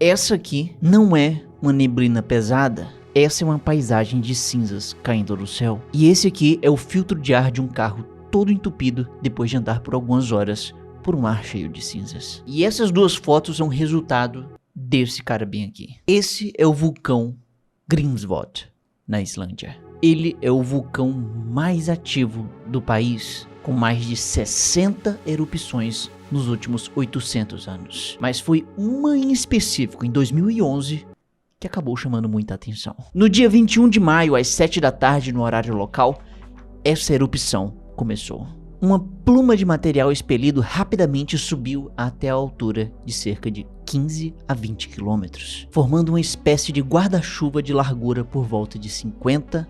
essa aqui não é uma neblina pesada. Essa é uma paisagem de cinzas caindo do céu. E esse aqui é o filtro de ar de um carro todo entupido depois de andar por algumas horas por um ar cheio de cinzas. E essas duas fotos são resultado desse cara bem aqui. Esse é o vulcão Grímsvötn, na Islândia. Ele é o vulcão mais ativo do país, com mais de 60 erupções nos últimos 800 anos. Mas foi uma em específico, em 2011, que acabou chamando muita atenção. No dia 21 de maio, às 7 da tarde, no horário local, essa erupção começou. Uma pluma de material expelido rapidamente subiu até a altura de cerca de 15 a 20 quilômetros, formando uma espécie de guarda-chuva de largura por volta de 50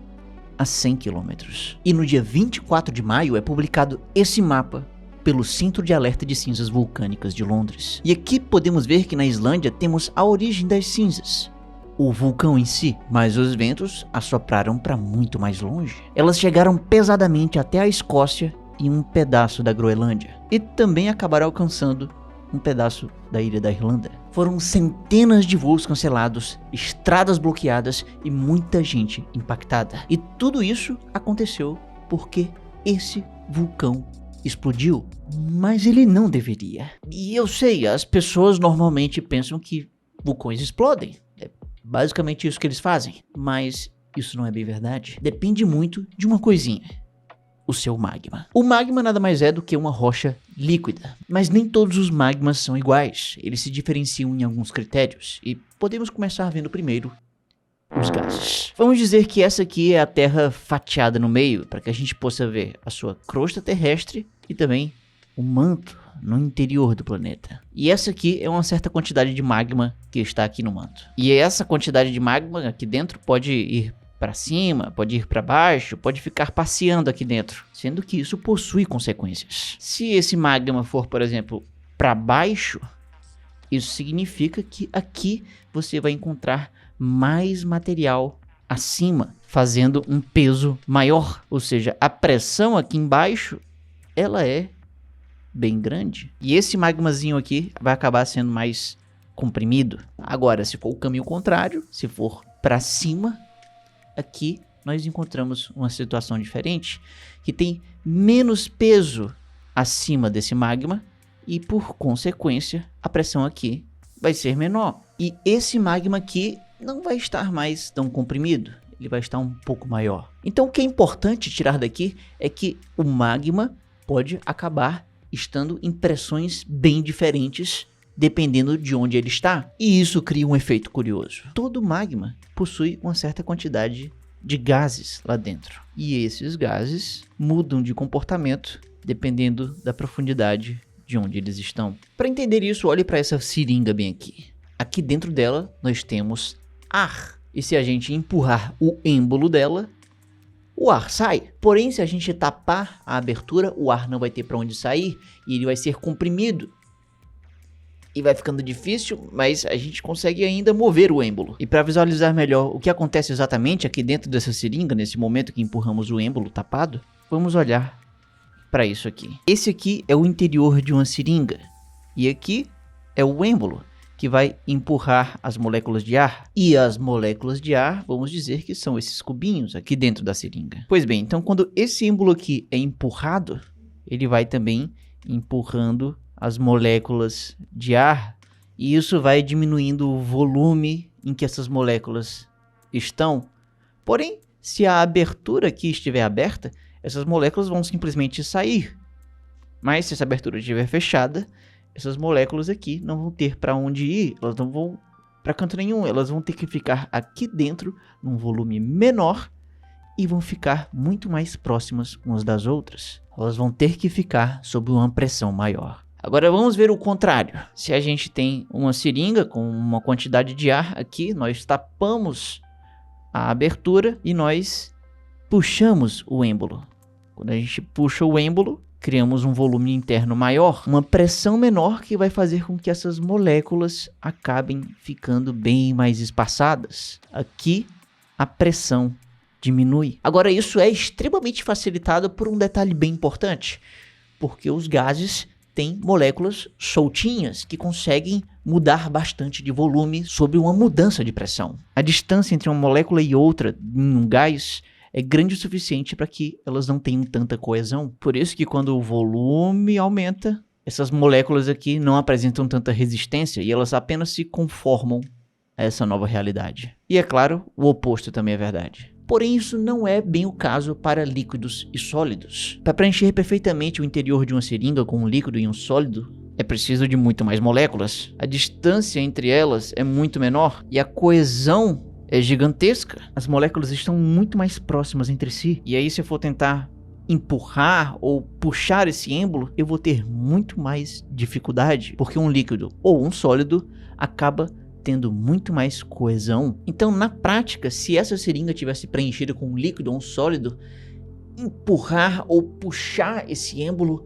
a 100 quilômetros. E no dia 24 de maio é publicado esse mapa pelo Centro de Alerta de Cinzas Vulcânicas de Londres. E aqui podemos ver que na Islândia temos a origem das cinzas, o vulcão em si, mas os ventos assopraram para muito mais longe. Elas chegaram pesadamente até a Escócia e um pedaço da Groenlândia, e também acabaram alcançando um pedaço da ilha da Irlanda. Foram centenas de voos cancelados, estradas bloqueadas e muita gente impactada. E tudo isso aconteceu porque esse vulcão explodiu, mas ele não deveria. E eu sei, as pessoas normalmente pensam que vulcões explodem. É basicamente isso que eles fazem, mas isso não é bem verdade. Depende muito de uma coisinha: o seu magma. O magma nada mais é do que uma rocha líquida, mas nem todos os magmas são iguais. Eles se diferenciam em alguns critérios, e podemos começar vendo primeiro os gases. Vamos dizer que essa aqui é a Terra fatiada no meio, para que a gente possa ver a sua crosta terrestre e também o manto no interior do planeta. E essa aqui é uma certa quantidade de magma que está aqui no manto. E essa quantidade de magma aqui dentro pode ir para cima, pode ir para baixo, pode ficar passeando aqui dentro, sendo que isso possui consequências. Se esse magma for, por exemplo, para baixo, isso significa que aqui você vai encontrar mais material acima, fazendo um peso maior, ou seja, a pressão aqui embaixo, ela é bem grande. E esse magmazinho aqui vai acabar sendo mais comprimido. Agora, se for o caminho contrário, se for para cima, aqui nós encontramos uma situação diferente, que tem menos peso acima desse magma e, por consequência, a pressão aqui vai ser menor. E esse magma aqui não vai estar mais tão comprimido, ele vai estar um pouco maior. Então o que é importante tirar daqui é que o magma pode acabar estando em pressões bem diferentes dependendo de onde ele está. E isso cria um efeito curioso. Todo magma possui uma certa quantidade de gases lá dentro. E esses gases mudam de comportamento dependendo da profundidade de onde eles estão. Para entender isso, olhe para essa seringa bem aqui. Aqui dentro dela nós temos ar. E se a gente empurrar o êmbolo dela, o ar sai. Porém, se a gente tapar a abertura, o ar não vai ter para onde sair e ele vai ser comprimido. E vai ficando difícil, mas a gente consegue ainda mover o êmbolo. E para visualizar melhor o que acontece exatamente aqui dentro dessa seringa, nesse momento que empurramos o êmbolo tapado, vamos olhar para isso aqui. Esse aqui é o interior de uma seringa. E aqui é o êmbolo, que vai empurrar as moléculas de ar. E as moléculas de ar, vamos dizer que são esses cubinhos aqui dentro da seringa. Pois bem, então quando esse êmbolo aqui é empurrado, ele vai também empurrando as moléculas de ar, e isso vai diminuindo o volume em que essas moléculas estão. Porém, se a abertura aqui estiver aberta, essas moléculas vão simplesmente sair. Mas se essa abertura estiver fechada, essas moléculas aqui não vão ter para onde ir, elas não vão para canto nenhum, elas vão ter que ficar aqui dentro num volume menor e vão ficar muito mais próximas umas das outras. Elas vão ter que ficar sob uma pressão maior. Agora vamos ver o contrário. Se a gente tem uma seringa com uma quantidade de ar aqui, nós tapamos a abertura e nós puxamos o êmbolo. Quando a gente puxa o êmbolo, criamos um volume interno maior, uma pressão menor que vai fazer com que essas moléculas acabem ficando bem mais espaçadas. Aqui a pressão diminui. Agora isso é extremamente facilitado por um detalhe bem importante, porque os gases têm moléculas soltinhas que conseguem mudar bastante de volume sob uma mudança de pressão. A distância entre uma molécula e outra em um gás é grande o suficiente para que elas não tenham tanta coesão. Por isso que quando o volume aumenta, essas moléculas aqui não apresentam tanta resistência e elas apenas se conformam a essa nova realidade. E é claro, o oposto também é verdade. Porém, isso não é bem o caso para líquidos e sólidos. Para preencher perfeitamente o interior de uma seringa com um líquido e um sólido, é preciso de muito mais moléculas. A distância entre elas é muito menor e a coesão é gigantesca. As moléculas estão muito mais próximas entre si. E aí, se eu for tentar empurrar ou puxar esse êmbolo, eu vou ter muito mais dificuldade, porque um líquido ou um sólido acaba tendo muito mais coesão. Então, na prática, se essa seringa tivesse preenchida com um líquido ou um sólido, empurrar ou puxar esse êmbolo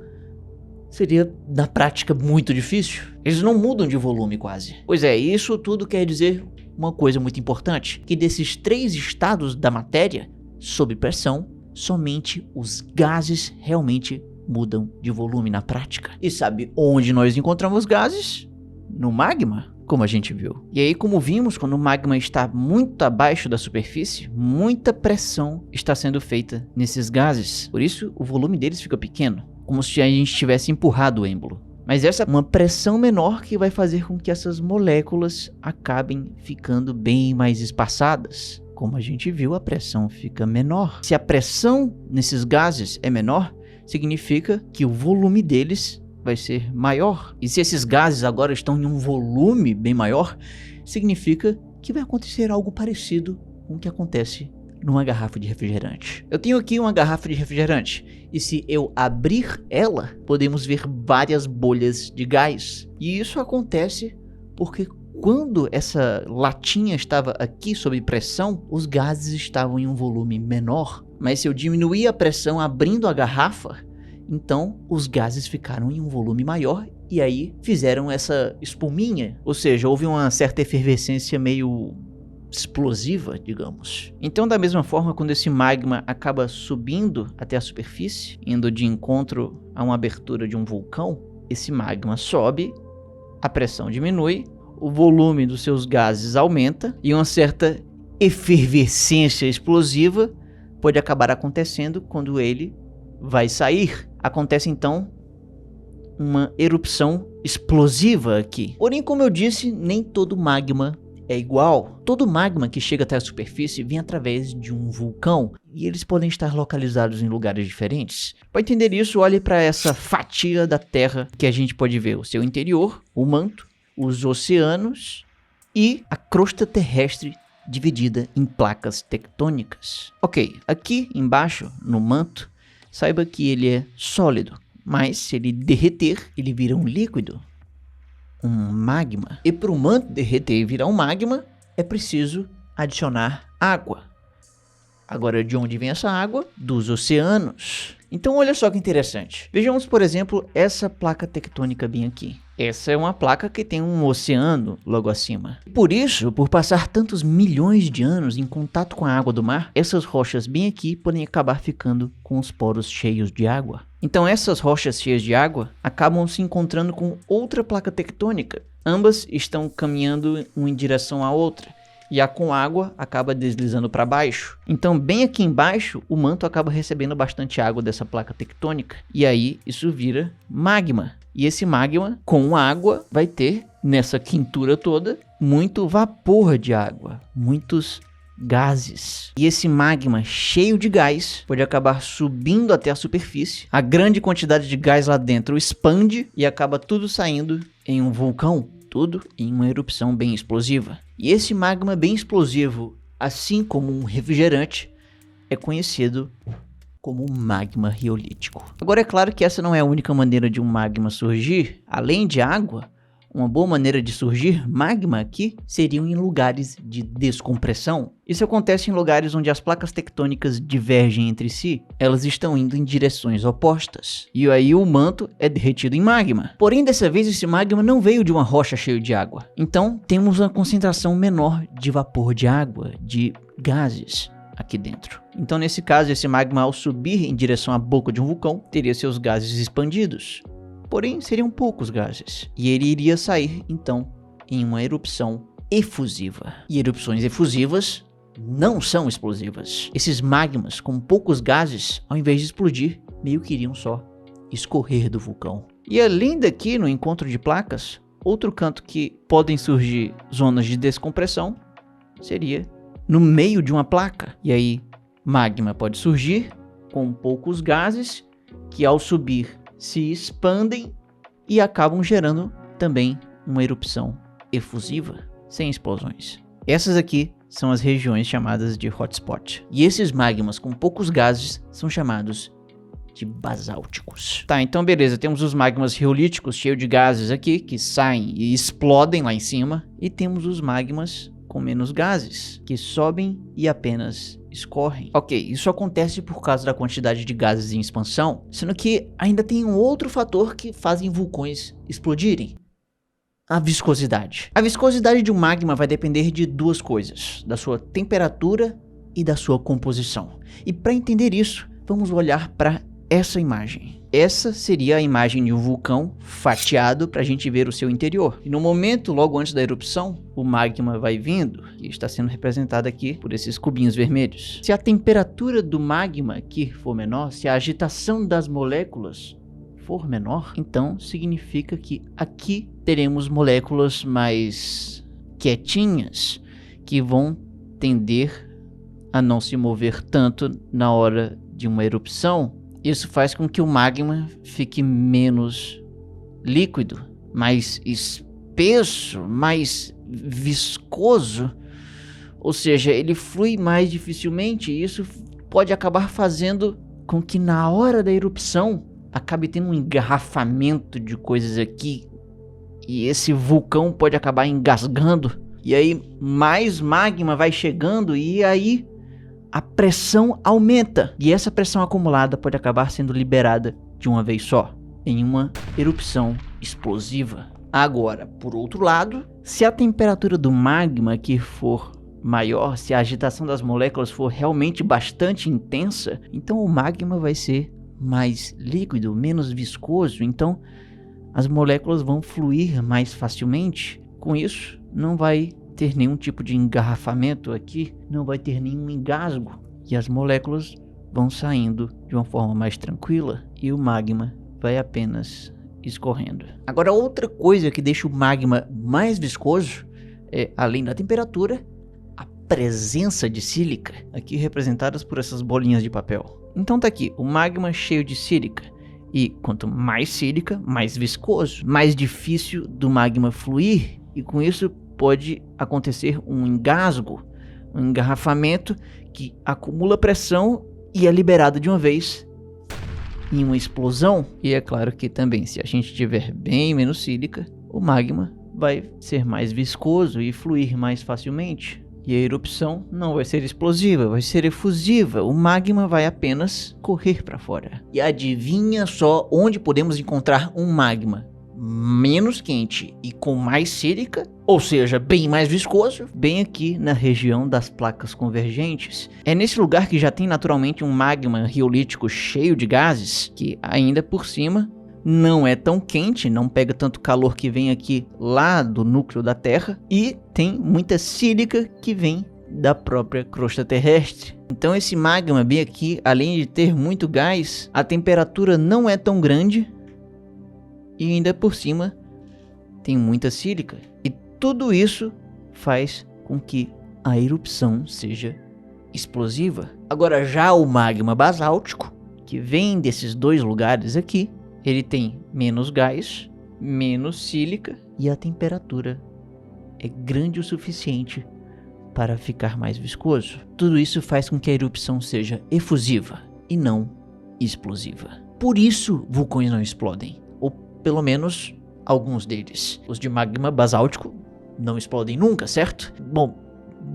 seria, na prática, muito difícil. Eles não mudam de volume quase. Pois é, isso tudo quer dizer uma coisa muito importante, que desses 3 estados da matéria, sob pressão, somente os gases realmente mudam de volume na prática. E sabe onde nós encontramos gases? No magma, como a gente viu. E aí, como vimos, quando o magma está muito abaixo da superfície, muita pressão está sendo feita nesses gases. Por isso, o volume deles fica pequeno, como se a gente tivesse empurrado o êmbolo. Mas essa é uma pressão menor que vai fazer com que essas moléculas acabem ficando bem mais espaçadas. Como a gente viu, a pressão fica menor. Se a pressão nesses gases é menor, significa que o volume deles vai ser maior. E se esses gases agora estão em um volume bem maior, significa que vai acontecer algo parecido com o que acontece numa garrafa de refrigerante. Eu tenho aqui uma garrafa de refrigerante e se eu abrir ela, podemos ver várias bolhas de gás. E isso acontece porque quando essa latinha estava aqui sob pressão, os gases estavam em um volume menor. Mas se eu diminuir a pressão abrindo a garrafa, então os gases ficaram em um volume maior e aí fizeram essa espuminha. Ou seja, houve uma certa efervescência meio explosiva, digamos. Então, da mesma forma, quando esse magma acaba subindo até a superfície, indo de encontro a uma abertura de um vulcão, esse magma sobe, a pressão diminui, o volume dos seus gases aumenta e uma certa efervescência explosiva pode acabar acontecendo quando ele vai sair. Acontece então uma erupção explosiva aqui. Porém, como eu disse, nem todo magma é igual. Todo magma que chega até a superfície vem através de um vulcão e eles podem estar localizados em lugares diferentes. Para entender isso, olhe para essa fatia da Terra que a gente pode ver o seu interior, o manto, os oceanos e a crosta terrestre dividida em placas tectônicas. Ok, aqui embaixo no manto, saiba que ele é sólido, mas se ele derreter, ele vira um líquido, um magma. E para o manto derreter e virar um magma, é preciso adicionar água. Agora, de onde vem essa água? Dos oceanos. Então, olha só que interessante. Vejamos, por exemplo, essa placa tectônica bem aqui. Essa é uma placa que tem um oceano logo acima. Por isso, por passar tantos milhões de anos em contato com a água do mar, essas rochas bem aqui podem acabar ficando com os poros cheios de água. Então, essas rochas cheias de água acabam se encontrando com outra placa tectônica. Ambas estão caminhando uma em direção à outra. E a com água acaba deslizando para baixo. Então, bem aqui embaixo, o manto acaba recebendo bastante água dessa placa tectônica. E aí, isso vira magma. E esse magma, com água, vai ter, nessa quintura toda, muito vapor de água. Muitos gases. E esse magma cheio de gás pode acabar subindo até a superfície. A grande quantidade de gás lá dentro expande e acaba tudo saindo em um vulcão. Tudo em uma erupção bem explosiva. E esse magma bem explosivo, assim como um refrigerante, é conhecido como magma riolítico. Agora é claro que essa não é a única maneira de um magma surgir. Além de água, uma boa maneira de surgir magma aqui seriam em lugares de descompressão. Isso acontece em lugares onde as placas tectônicas divergem entre si. Elas estão indo em direções opostas. E aí o manto é derretido em magma. Porém, dessa vez esse magma não veio de uma rocha cheia de água. Então, temos uma concentração menor de vapor de água, de gases aqui dentro. Então, nesse caso, esse magma ao subir em direção à boca de um vulcão, teria seus gases expandidos. Porém, seriam poucos gases. E ele iria sair, então, em uma erupção efusiva. E erupções efusivas não são explosivas. Esses magmas com poucos gases, ao invés de explodir, meio que iriam só escorrer do vulcão. E além daqui, no encontro de placas, outro canto que podem surgir zonas de descompressão seria no meio de uma placa. E aí, magma pode surgir com poucos gases que ao subir se expandem e acabam gerando também uma erupção efusiva, sem explosões. Essas aqui são as regiões chamadas de hotspot. E esses magmas com poucos gases são chamados de basálticos. Tá, então beleza, temos os magmas riolíticos cheios de gases aqui, que saem e explodem lá em cima. E temos os magmas com menos gases, que sobem e apenas escorrem. Ok, isso acontece por causa da quantidade de gases em expansão, sendo que ainda tem um outro fator que fazem vulcões explodirem. A viscosidade. A viscosidade de um magma vai depender de duas coisas, da sua temperatura e da sua composição. E para entender isso, vamos olhar para essa imagem. Essa seria a imagem de um vulcão fatiado para a gente ver o seu interior. E no momento, logo antes da erupção, o magma vai vindo, e está sendo representado aqui por esses cubinhos vermelhos. Se a temperatura do magma aqui for menor, se a agitação das moléculas for menor, então significa que aqui teremos moléculas mais quietinhas, que vão tender a não se mover tanto na hora de uma erupção. Isso faz com que o magma fique menos líquido, mais espesso, mais viscoso, ou seja, ele flui mais dificilmente, e isso pode acabar fazendo com que na hora da erupção acabe tendo um engarrafamento de coisas aqui, e esse vulcão pode acabar engasgando, e aí mais magma vai chegando, e aí a pressão aumenta, e essa pressão acumulada pode acabar sendo liberada de uma vez só, em uma erupção explosiva. Agora, por outro lado, se a temperatura do magma aqui for maior, se a agitação das moléculas for realmente bastante intensa, então o magma vai ser mais líquido, menos viscoso, então as moléculas vão fluir mais facilmente. Com isso, não vai ter nenhum tipo de engarrafamento aqui, não vai ter nenhum engasgo, e as moléculas vão saindo de uma forma mais tranquila e o magma vai apenas escorrendo. Agora, outra coisa que deixa o magma mais viscoso é, além da temperatura, a presença de sílica, aqui representadas por essas bolinhas de papel. Então tá aqui, o magma cheio de sílica, e quanto mais sílica, mais viscoso, mais difícil do magma fluir, e com isso pode acontecer um engasgo, um engarrafamento que acumula pressão e é liberado de uma vez em uma explosão. E é claro que também, se a gente tiver bem menos sílica, o magma vai ser mais viscoso e fluir mais facilmente. E a erupção não vai ser explosiva, vai ser efusiva. O magma vai apenas correr para fora. E adivinha só onde podemos encontrar um magma menos quente e com mais sílica, ou seja, bem mais viscoso, bem aqui na região das placas convergentes. É nesse lugar que já tem naturalmente um magma riolítico cheio de gases, que ainda por cima não é tão quente, não pega tanto calor que vem aqui lá do núcleo da Terra, e tem muita sílica que vem da própria crosta terrestre. Então esse magma bem aqui, além de ter muito gás, a temperatura não é tão grande, e ainda por cima tem muita sílica. E tudo isso faz com que a erupção seja explosiva. Agora já o magma basáltico, que vem desses dois lugares aqui, ele tem menos gás, menos sílica, e a temperatura é grande o suficiente para ficar mais viscoso. Tudo isso faz com que a erupção seja efusiva e não explosiva. Por isso vulcões não explodem. Pelo menos alguns deles. Os de magma basáltico não explodem nunca, certo? Bom,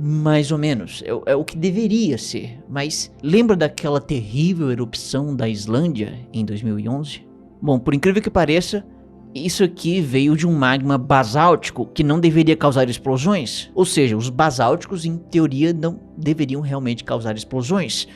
mais ou menos. É o que deveria ser. Mas lembra daquela terrível erupção da Islândia em 2011? Bom, por incrível que pareça, isso aqui veio de um magma basáltico que não deveria causar explosões. Ou seja, os basálticos em teoria não deveriam realmente causar explosões.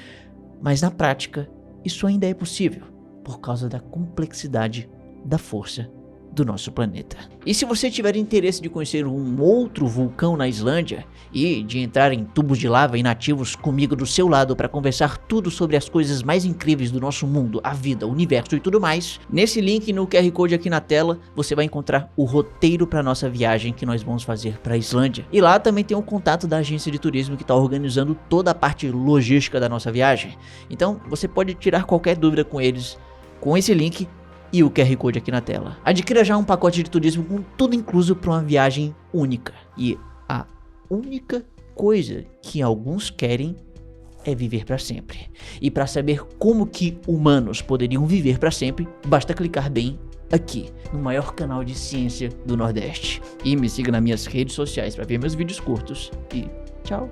Mas na prática, isso ainda é possível por causa da complexidade da força do nosso planeta. E se você tiver interesse de conhecer um outro vulcão na Islândia e de entrar em tubos de lava inativos comigo do seu lado para conversar tudo sobre as coisas mais incríveis do nosso mundo, a vida, o universo e tudo mais, nesse link no QR Code aqui na tela você vai encontrar o roteiro para nossa viagem que nós vamos fazer para a Islândia. E lá também tem o contato da agência de turismo que está organizando toda a parte logística da nossa viagem. Então você pode tirar qualquer dúvida com eles com esse link e o QR Code aqui na tela. Adquira já um pacote de turismo com tudo incluso para uma viagem única. E a única coisa que alguns querem é viver para sempre. E para saber como que humanos poderiam viver para sempre, basta clicar bem aqui no maior canal de ciência do Nordeste. E me siga nas minhas redes sociais para ver meus vídeos curtos. E tchau!